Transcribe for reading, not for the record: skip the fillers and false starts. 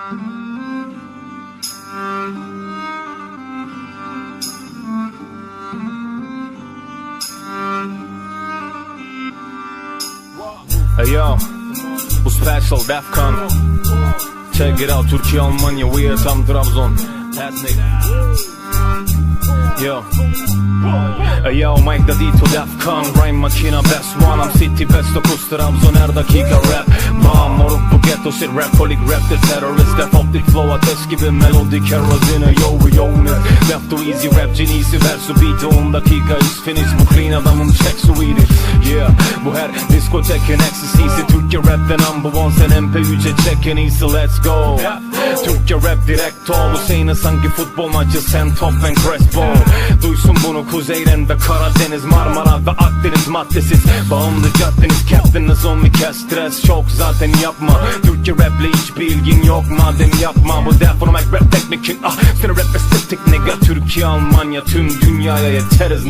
Hey yo, bu special Defcon. Check it out, Türkiye, Almanya, we are tam Trabzon. Yo, hey yo, Mike da Dito Defcon. Rhyme makina best one, I'm city best 9 Trabzon her dakika rap. Bam, moruk bu ghetto shit, rap polik rap'tir terörist. Def optik flow ateş gibi melodik kerozine. Yo man, left to easy rap cinisi versu beat'i 10 dakika is finish. Bu clean adamın check Swedish. Yeah, bu her diskotekin eksisisi. Türkçe rap'ten number one, sen MP3'e çek en iyisi, let's go. Türkçe rap direkt ol, Hüseyin'e sanki futbol maçı, sen top and Crespo. Duysun bunu kuzeyden ve Karadeniz, Marmara ve Akdeniz maddesiz. Bağımlı caddeniz, captain'ız on me cash stress. Çok zaten yapma, Türkçe rap'le hiçbir ilgin yok madem yapma. Bu deformak rap teknikin, seni rap estetik nigga. Türkiye, Almanya, tüm dünyaya yeteriz.